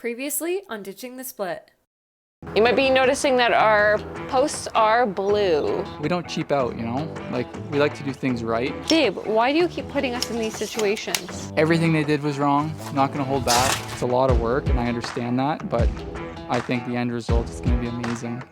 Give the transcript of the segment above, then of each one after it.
Previously on Ditching the Split. You might be noticing that our posts are blue. We don't cheap out, you know? Like, we like to do things right. Babe, why do you keep putting us in these situations? Everything they did was wrong. Not gonna hold back. It's a lot of work, and I understand that, but I think the end result is gonna be amazing.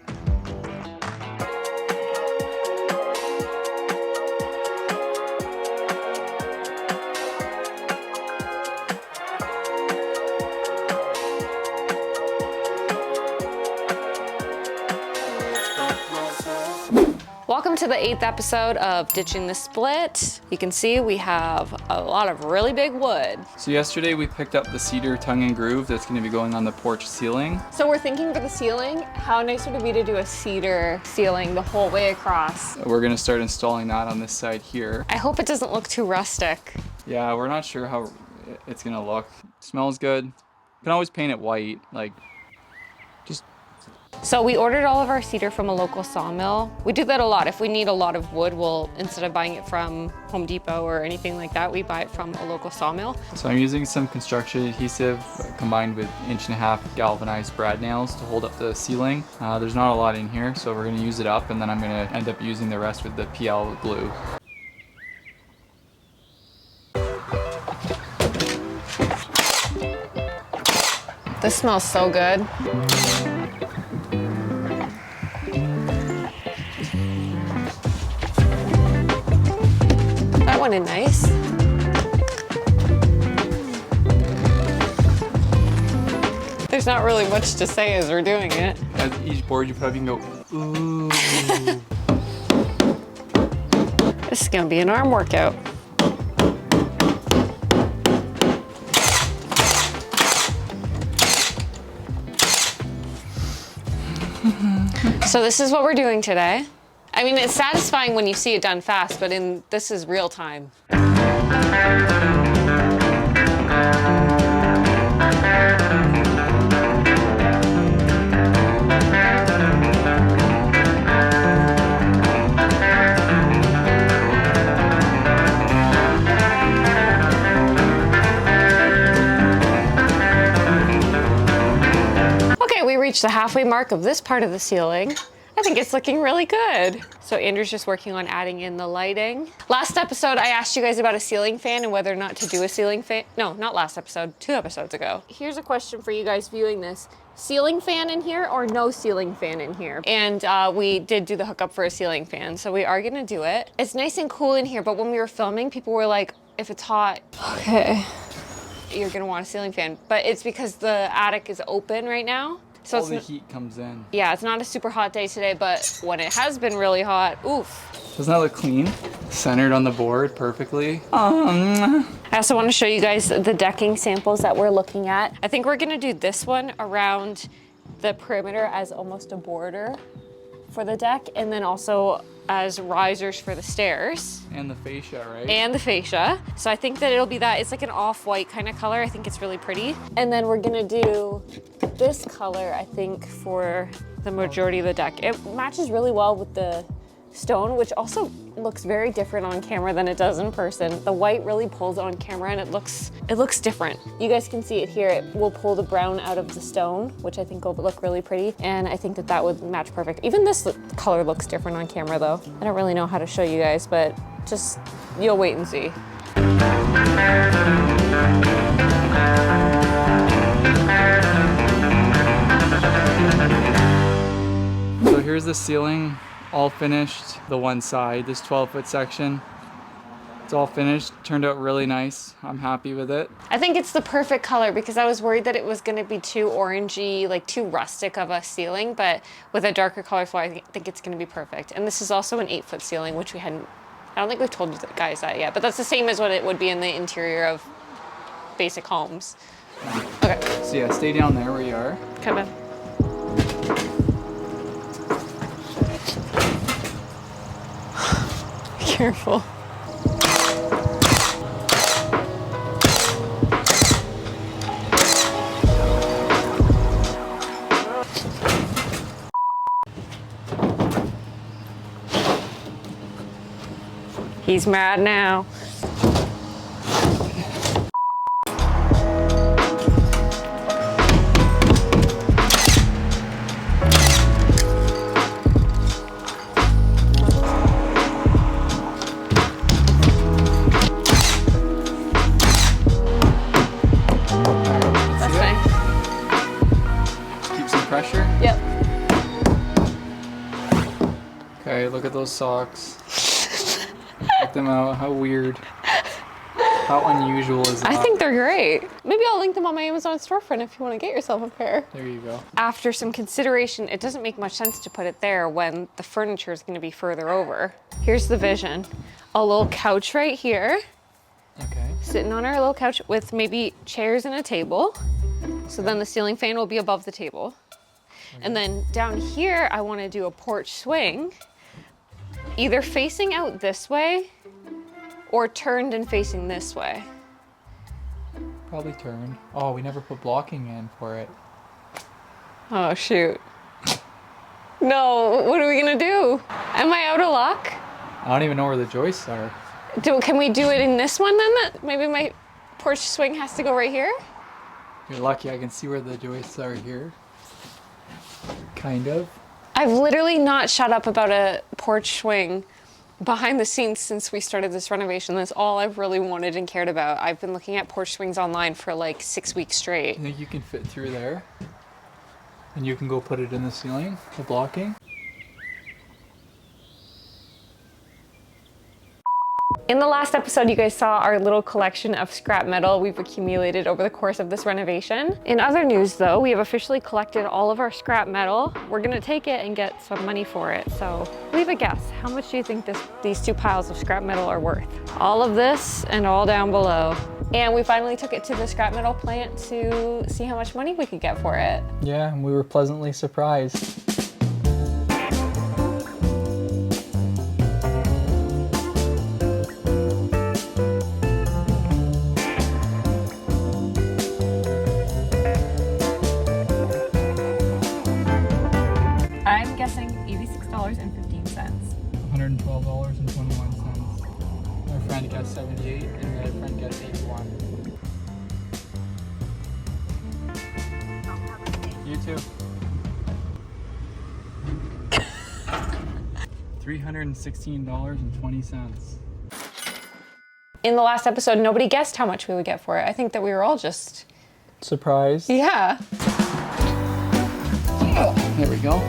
Welcome to the 8th episode of Ditching the Split. You can see we have a lot of really big wood. So yesterday we picked up the cedar tongue and groove that's gonna be going on the porch ceiling. So we're thinking for the ceiling, how nice would it be to do a cedar ceiling the whole way across? We're gonna start installing that on this side here. I hope it doesn't look too rustic. Yeah, we're not sure how it's gonna look. Smells good. You can always paint it white, like, So we ordered all of our cedar from a local sawmill. We do that a lot. If we need a lot of wood, we'll, instead of buying it from Home Depot or anything like that, we buy it from a local sawmill. So I'm using some construction adhesive combined with 1.5-inch galvanized brad nails to hold up the ceiling. There's not a lot in here, so we're gonna use it up, and then I'm gonna end up using the rest with the PL glue. This smells so good. That one is nice. There's not really much to say as we're doing it. As each board you put up, you can go, ooh. This is gonna be an arm workout. So this is what we're doing today. I mean, it's satisfying when you see it done fast, but this is real time. Okay, we reached the halfway mark of this part of the ceiling. I think it's looking really good. So Andrew's just working on adding in the lighting. Last episode, I asked you guys about a ceiling fan and whether or not to do a ceiling fan. No, not last episode, 2 episodes ago. Here's a question for you guys viewing this. Ceiling fan in here or no ceiling fan in here? And we did do the hookup for a ceiling fan, so we are gonna do it. It's nice and cool in here, but when we were filming, people were like, if it's hot, okay, you're gonna want a ceiling fan. But it's because the attic is open right now. So all the heat comes in. Yeah, it's not a super hot day today, but when it has been really hot, oof. Doesn't that look clean? Centered on the board perfectly. I also want to show you guys the decking samples that we're looking at. I think we're gonna do this one around the perimeter as almost a border for the deck, and then also as risers for the stairs. And the fascia, right? And the fascia. So I think that it'll be that. It's like an off-white kind of color. I think it's really pretty. And then we're gonna do this color, I think, for the majority of the deck. It matches really well with the stone, which also looks very different on camera than it does in person. The white really pulls on camera and it looks different. You guys can see it here. It will pull the brown out of the stone, which I think will look really pretty. And I think that that would match perfect. Even this color looks different on camera though. I don't really know how to show you guys, but just, you'll wait and see. So here's the ceiling, all finished. The one side, this 12-foot section, it's all finished. Turned out really nice. I'm happy with it. I think it's the perfect color because I was worried that it was gonna be too orangey, like too rustic of a ceiling, but with a darker color floor, I think it's gonna be perfect. And this is also an 8-foot ceiling, which I don't think we've told you guys that yet, but that's the same as what it would be in the interior of basic homes. Okay. So yeah, stay down there where you are. Come in. Careful. He's mad now. Okay, look at those socks. Check them out. How weird. How unusual is that? I think they're great. Maybe I'll link them on my Amazon storefront if you want to get yourself a pair. There you go. After some consideration, it doesn't make much sense to put it there when the furniture is going to be further over. Here's the vision. A little couch right here. Okay. Sitting on our little couch with maybe chairs and a table. So then the ceiling fan will be above the table. And then down here, I want to do a porch swing, either facing out this way or turned and facing this way. Probably turned. Oh, we never put blocking in for it. Oh, shoot. No, what are we gonna do? Am I out of luck? I don't even know where the joists are. Can we do it in this one then? Maybe my porch swing has to go right here? You're lucky I can see where the joists are here. Kind of. I've literally not shut up about a porch swing behind the scenes since we started this renovation. That's all I've really wanted and cared about. I've been looking at porch swings online for like 6 weeks straight. You think you can fit through there? And you can go put it in the ceiling, the blocking? In the last episode, you guys saw our little collection of scrap metal we've accumulated over the course of this renovation. In other news though, we have officially collected all of our scrap metal. We're gonna take it and get some money for it. So leave a guess. How much do you think these two piles of scrap metal are worth? All of this and all down below. And we finally took it to the scrap metal plant to see how much money we could get for it. Yeah, and we were pleasantly surprised. I'm guessing $86.15. $112.21. Our friend got 78 and the other friend got 81. You too. $316.20. In the last episode, nobody guessed how much we would get for it. I think that we were all just... Surprised. Yeah. There we go.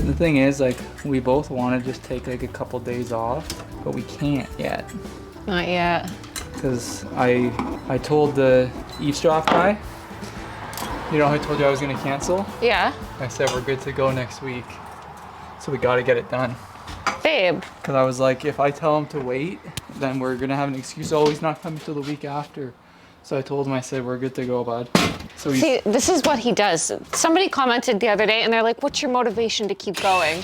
The thing is, like, we both want to just take like a couple days off, but we can't yet. Not yet. Because I told the eavesdrop guy, you know, I told you I was going to cancel. Yeah. I said we're good to go next week. So we got to get it done. Babe. Because I was like, if I tell him to wait, then we're going to have an excuse. Oh, he's not coming till the week after. So I told him, I said, we're good to go, bud. So he's... See, this is what he does. Somebody commented the other day and they're like, what's your motivation to keep going?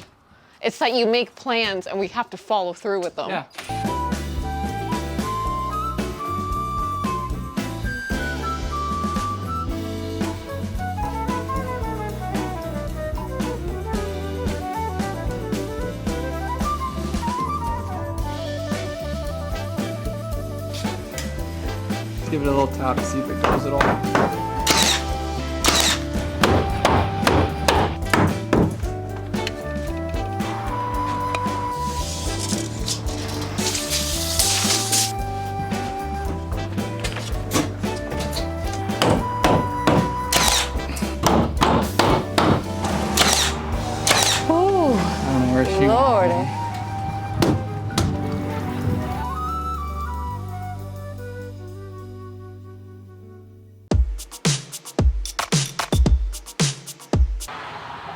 It's that you make plans and we have to follow through with them. Yeah. Give it a little tap to see if it goes at all. Ooh, I don't know where she Lord.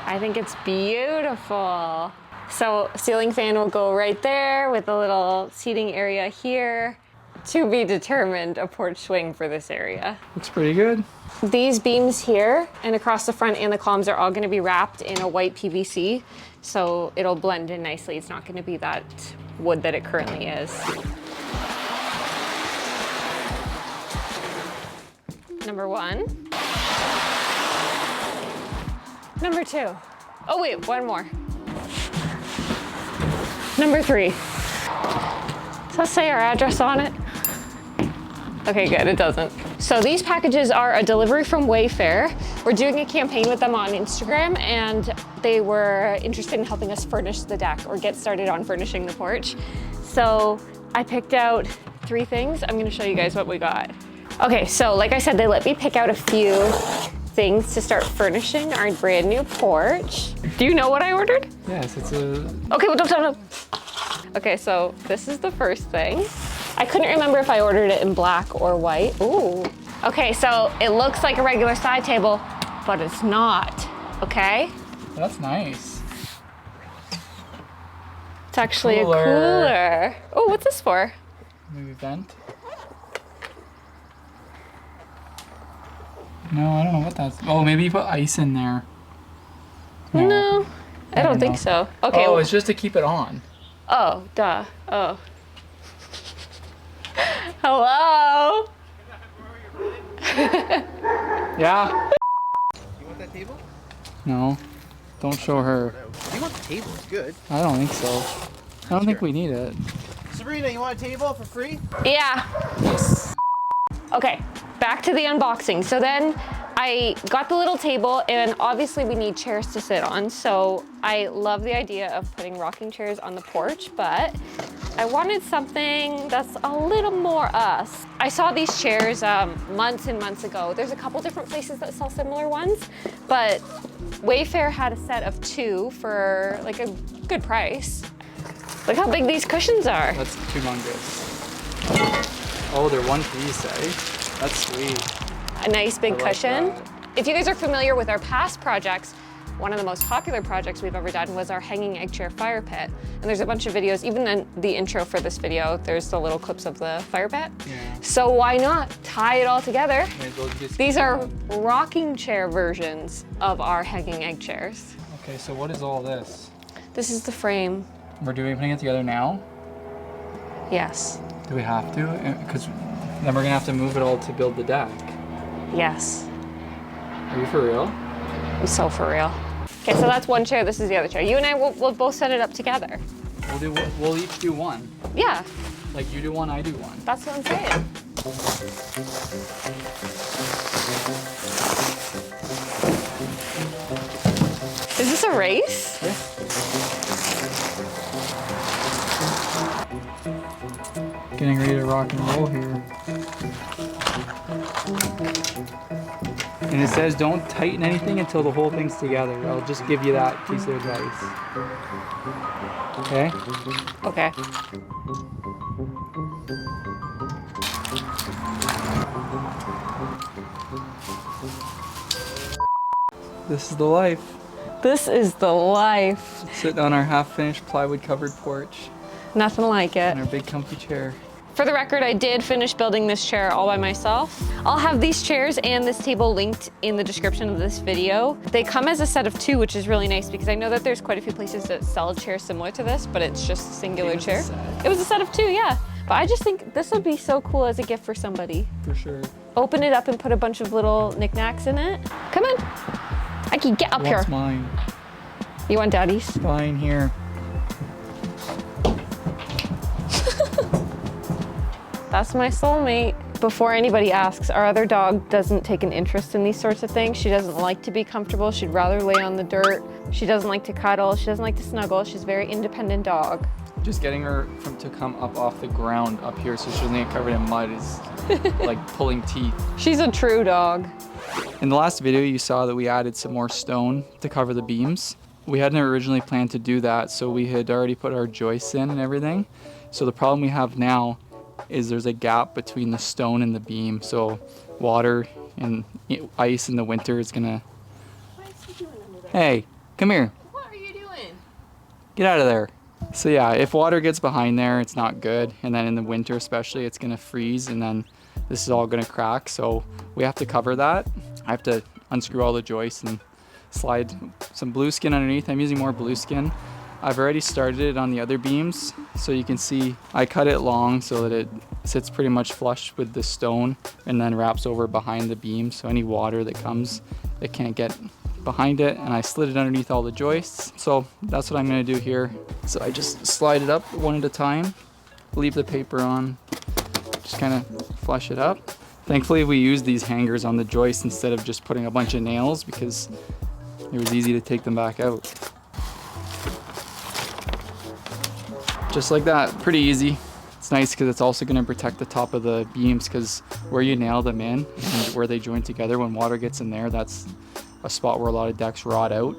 I think it's beautiful. So ceiling fan will go right there with a little seating area here. To be determined a porch swing for this area. Looks pretty good. These beams here and across the front and the columns are all going to be wrapped in a white PVC. So it'll blend in nicely. It's not going to be that wood that it currently is. Number one. Number two. Oh wait, one more. Number three. Does that say our address on it? Okay, good, it doesn't. So these packages are a delivery from Wayfair. We're doing a campaign with them on Instagram and they were interested in helping us furnish the deck or get started on furnishing the porch. So I picked out 3 things. I'm gonna show you guys what we got. Okay, so like I said, they let me pick out a few things to start furnishing our brand new porch. Do you know what I ordered? Yes, it's a... Okay, well, don't. Okay, so this is the first thing. I couldn't remember if I ordered it in black or white. Ooh. Okay, so it looks like a regular side table, but it's not, okay? That's nice. It's actually a cooler. Oh, what's this for? Maybe vent? No, I don't know what that's... Oh, maybe you put ice in there. No, I don't think so. Okay. Oh, it's just to keep it on. Oh, duh. Oh. Hello? Yeah? You want that table? No. Don't show her. You want the table? It's good. I don't think so. I don't think we need it. Sabrina, you want a table for free? Yeah. Yes. Okay, back to the unboxing. So then I got the little table, and obviously we need chairs to sit on. So I love the idea of putting rocking chairs on the porch, but I wanted something that's a little more us. I saw these chairs months and months ago. There's a couple different places that sell similar ones, but Wayfair had a set of 2 for like a good price. Look how big these cushions are. That's humongous. Oh, they're one piece, eh? That's sweet. A nice big I like cushion. that. If you guys are familiar with our past projects, one of the most popular projects we've ever done was our hanging egg chair fire pit. And there's a bunch of videos, even in the intro for this video, there's the little clips of the fire pit. Yeah. So why not tie it all together? May as well just These keep it are on. rocking chair versions of our hanging egg chairs. Okay, so what is all this? This is the frame. We're putting it together now? Yes. Do we have to? Because then we're gonna have to move it all to build the deck. Yes. Are you for real? I'm so for real. Okay, so that's one chair, this is the other chair. You and I will both set it up together. We'll each do one. Yeah, Like you do one, I do one. that's what I'm saying. Is this a race? Yeah. Getting ready to rock and roll here. And it says don't tighten anything until the whole thing's together. I'll just give you that piece of advice. Okay? Okay. This is the life. This is the life. Sitting on our half-finished plywood covered porch Nothing like it. in our big comfy chair. For the record, I did finish building this chair all by myself. I'll have these chairs and this table linked in the description of this video. They come as a set of 2, which is really nice because I know that there's quite a few places that sell a chair similar to this, but it's just a singular chair. It was a set of 2, yeah. But I just think this would be so cool as a gift for somebody. For sure. Open it up and put a bunch of little knickknacks in it. Come in. I can get up here. What's mine? You want daddy's? Fine here. That's my soulmate. Before anybody asks, our other dog doesn't take an interest in these sorts of things. She doesn't like to be comfortable. She'd rather lay on the dirt. She doesn't like to cuddle. She doesn't like to snuggle. She's a very independent dog. Just getting her to come up off the ground up here so she doesn't get covered in mud is like pulling teeth. She's a true dog. In the last video, you saw that we added some more stone to cover the beams. We hadn't originally planned to do that, so we had already put our joists in and everything. So the problem we have now is there's a gap between the stone and the beam. So water and ice in the winter is gonna... What is he doing under there? Hey, come here. What are you doing? Get out of there. So yeah, if water gets behind there, it's not good. And then in the winter especially, it's gonna freeze and then this is all gonna crack. So we have to cover that. I have to unscrew all the joists and slide some blue skin underneath. I'm using more blue skin. I've already started it on the other beams. So you can see I cut it long so that it sits pretty much flush with the stone and then wraps over behind the beam. So any water that comes, it can't get behind it, and I slid it underneath all the joists. So that's what I'm gonna do here. So I just slide it up one at a time, leave the paper on, just kind of flush it up. Thankfully we used these hangers on the joists instead of just putting a bunch of nails because it was easy to take them back out. Just like that, pretty easy. It's nice because it's also going to protect the top of the beams, because where you nail them in and where they join together, when water gets in there, that's a spot where a lot of decks rot out.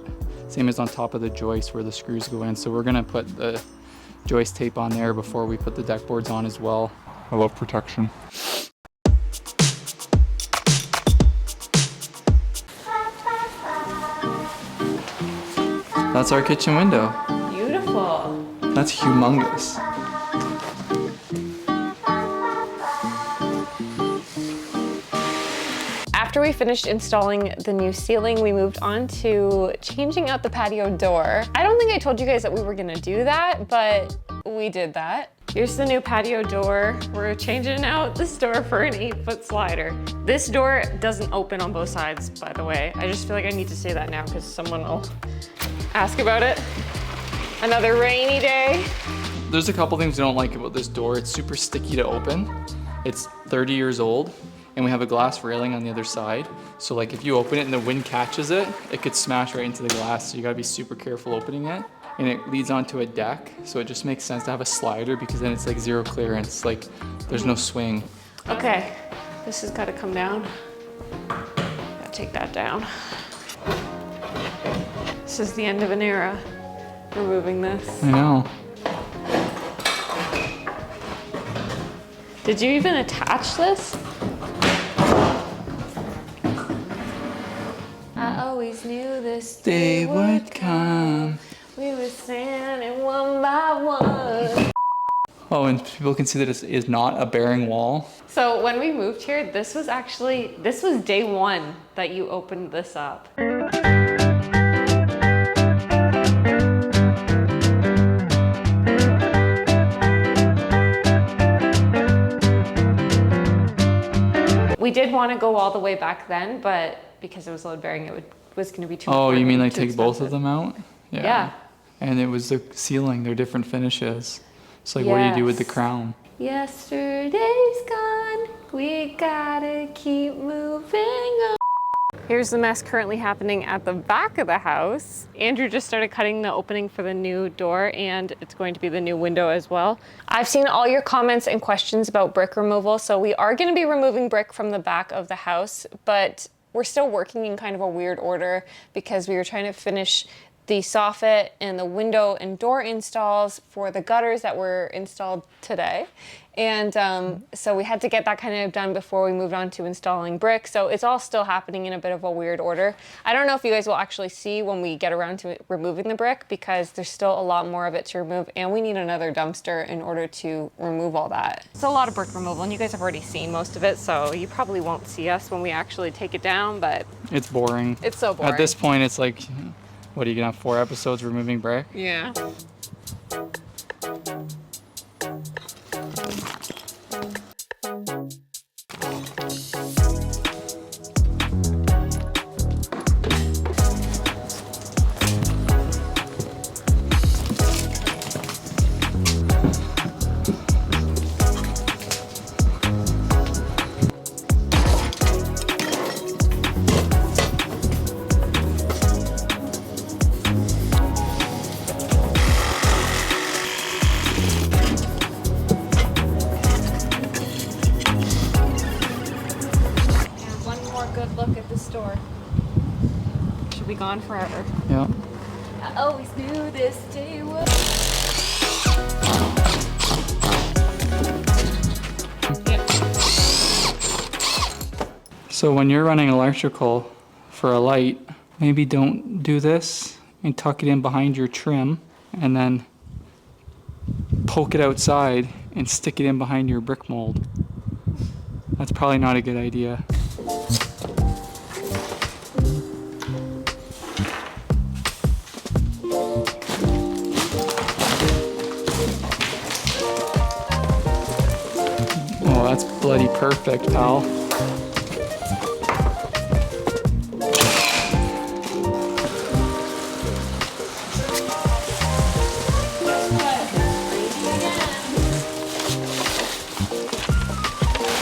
Same as on top of the joist where the screws go in. So we're going to put the joist tape on there before we put the deck boards on as well. I love protection. That's our kitchen window. Beautiful. That's humongous. After we finished installing the new ceiling, we moved on to changing out the patio door. I don't think I told you guys that we were gonna do that, but we did that. Here's the new patio door. We're changing out this door for an 8-foot slider. This door doesn't open on both sides, by the way. I just feel like I need to say that now because someone will ask about it. Another rainy day. There's a couple things I don't like about this door. It's super sticky to open. It's 30 years old, and we have a glass railing on the other side. So like if you open it and the wind catches it, it could smash right into the glass. So you gotta be super careful opening it. And it leads onto a deck. So it just makes sense to have a slider because then it's like zero clearance. Like there's no swing. Okay, this has gotta come down. Gotta take that down. This is the end of an era. Removing this. I know. Did you even attach this? I always knew this day would come. We were standing one by one. Oh, and people can see that it is not a bearing wall. So when we moved here, this was day one that you opened this up. We did want to go all the way back then, but because it was load bearing, was going to be too. Oh, you mean like too take both expensive. of them out? Yeah. And it was the ceiling, they're different finishes. So like what do you do with the Yes. crown? Yesterday's gone, we gotta keep moving on. Here's the mess currently happening at the back of the house. Andrew just started cutting the opening for the new door, and it's going to be the new window as well. I've seen all your comments and questions about brick removal, so we are gonna be removing brick from the back of the house, but we're still working in kind of a weird order because we were trying to finish the soffit and the window and door installs for the gutters that were installed today. And so we had to get that kind of done before we moved on to installing brick. So it's all still happening in a bit of a weird order. I don't know if you guys will actually see when we get around to removing the brick because there's still a lot more of it to remove, and we need another dumpster in order to remove all that. It's a lot of brick removal, and you guys have already seen most of it, so you probably won't see us when we actually take it down, but It's boring. it's so boring. At this point, it's like, what are you gonna have 4 episodes removing brick? Yeah. Good look at the store. Should be gone forever. Yeah. I always knew this day would. So when you're running electrical for a light, maybe don't do this and tuck it in behind your trim and then poke it outside and stick it in behind your brick mold. That's probably not a good idea. Oh, that's bloody perfect, pal.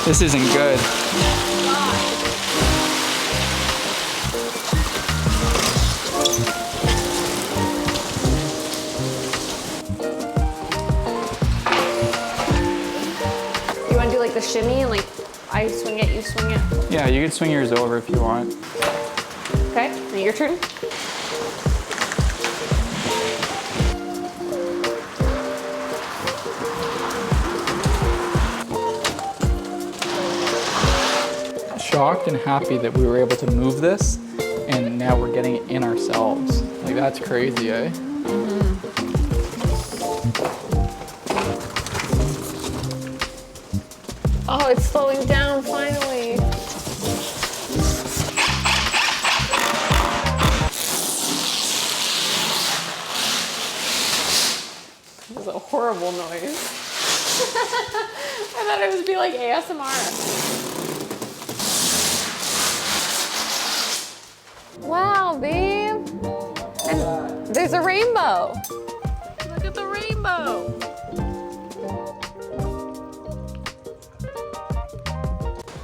This isn't good. shimmy and like I swing it, you swing it? Yeah, you can swing yours over if you want. Okay, now your turn. Shocked and happy that we were able to move this, and now we're getting it in ourselves. Like, that's crazy, eh? Oh, it's slowing down finally. That was a horrible noise. I thought it would be like ASMR. Wow, babe. And there's a rainbow. Look at the rainbow.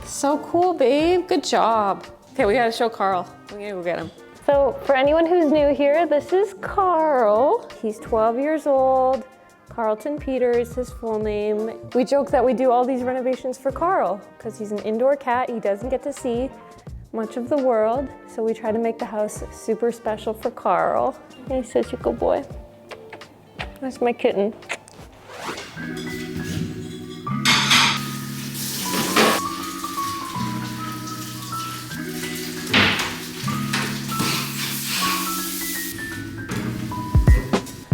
So cool, babe. Good job. Okay, we gotta show Carl. We gotta go get him. So for anyone who's new here, this is Carl. He's 12 years old. Carlton Peter is his full name. We joke that we do all these renovations for Carl because he's an indoor cat. He doesn't get to see much of the world. So we try to make the house super special for Carl. He's such a good boy. That's my kitten.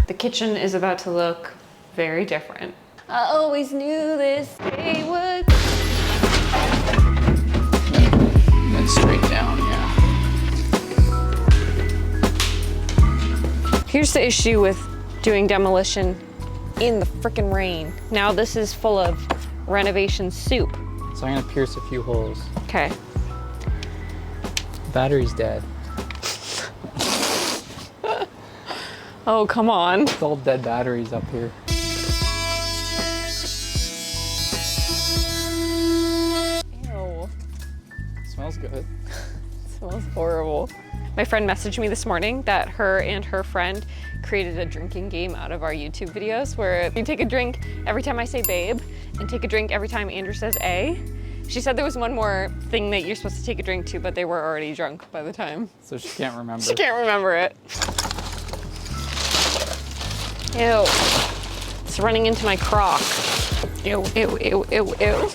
The kitchen is about to look very different. I always knew this day would. And then straight down, yeah. Here's the issue with doing demolition in the frickin' rain. Now this is full of renovation soup. So I'm gonna pierce a few holes. Okay. Battery's dead. Oh, come on. It's all dead batteries up here. Ew. Smells good. It smells horrible. My friend messaged me this morning that her and her friend created a drinking game out of our YouTube videos where you take a drink every time I say babe and take a drink every time Andrew says A. She said there was one more thing that you're supposed to take a drink to, but they were already drunk by the time. So she can't remember. She can't remember it. Ew. It's running into my crock. Ew, ew, ew, ew, ew.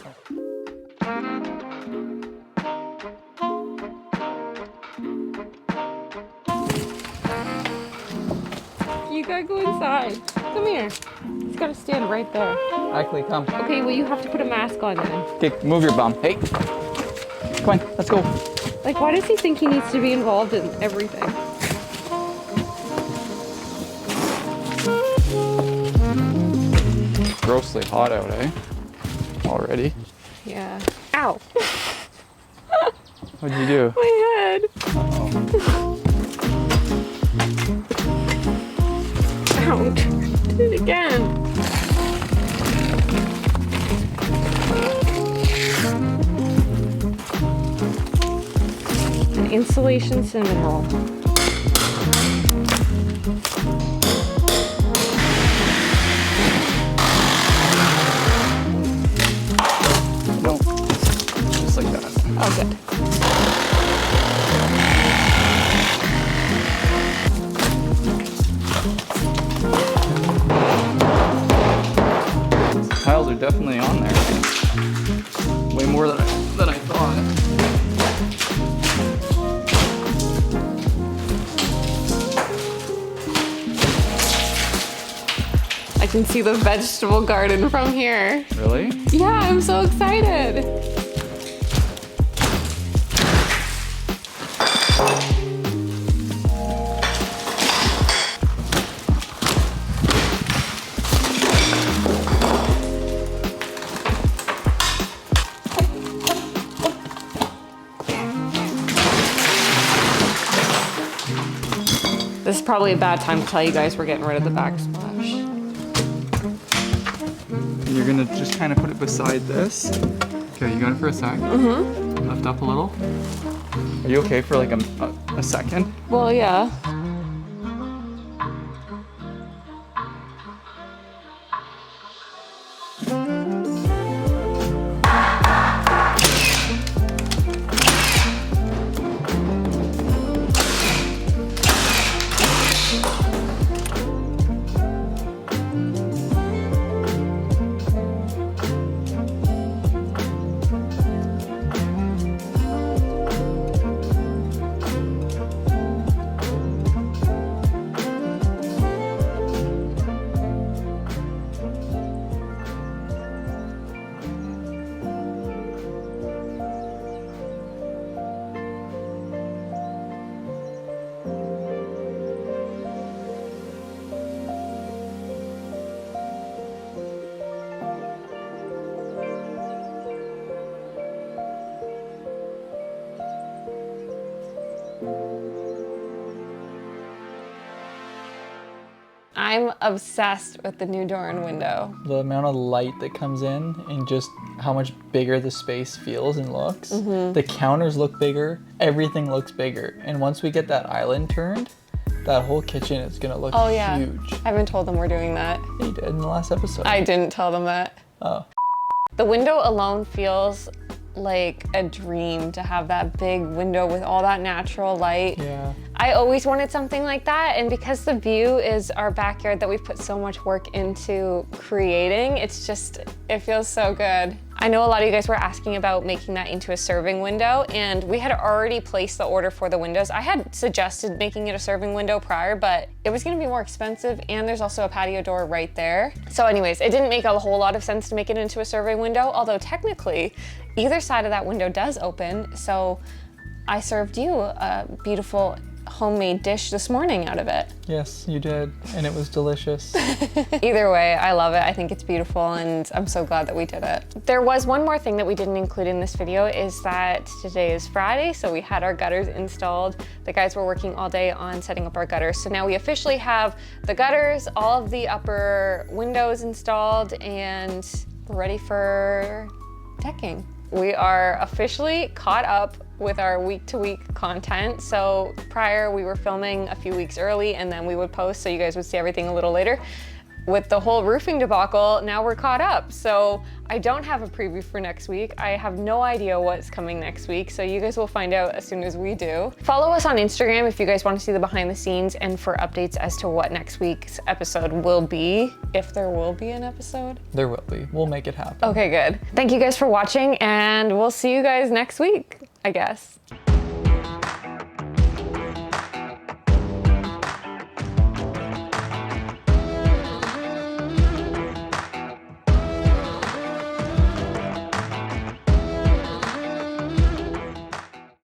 You gotta go inside. Come here. He's gotta stand right there. Ackley, come. Okay, well you have to put a mask on then. Okay, move your bum. Hey. Come on, let's go. Like, why does he think he needs to be involved in everything? Grossly hot out, eh? Already. Yeah. Ow. What'd you do? My head. Ouch. Did it again. An insulation cinnamon roll. No. Just like that. Oh, good. Tiles are definitely on there. Way more than I thought. I can see the vegetable garden from here. Really? Yeah, I'm so excited. This is probably a bad time to tell you guys we're getting rid of the backsplash. And you're gonna just kind of put it beside this. Okay, you got it for a sec. Mm-hmm. Lift up a little. Are you okay for like a second? Well, yeah. I'm obsessed with the new door and window. The amount of light that comes in and just how much bigger the space feels and looks. The counters look bigger, everything looks bigger. And once we get that island turned, that whole kitchen is gonna look huge. I haven't told them we're doing that. You did in the last episode. I didn't tell them that. Oh. The window alone feels like a dream to have that big window with all that natural light. Yeah. I always wanted something like that, and because the view is our backyard that we've put so much work into creating, it feels so good. I know a lot of you guys were asking about making that into a serving window, and we had already placed the order for the windows. I had suggested making it a serving window prior, but it was gonna be more expensive, and there's also a patio door right there. So anyways, it didn't make a whole lot of sense to make it into a serving window, although technically either side of that window does open. So I served you a beautiful homemade dish this morning out of it. Yes, you did, and it was delicious. Either way, I love it. I think it's beautiful, and I'm so glad that we did it. There was one more thing that we didn't include in this video, is that today is Friday, so we had our gutters installed. The guys were working all day on setting up our gutters, so now we officially have the gutters, all of the upper windows installed, and we're ready for decking. We are officially caught up with our week-to-week content. So prior, we were filming a few weeks early, and then we would post so you guys would see everything a little later. With the whole roofing debacle, now we're caught up. So I don't have a preview for next week. I have no idea what's coming next week, so you guys will find out as soon as we do. Follow us on Instagram if you guys want to see the behind the scenes and for updates as to what next week's episode will be, if there will be an episode. There will be. We'll make it happen. Okay, good. Thank you guys for watching, and we'll see you guys next week, I guess.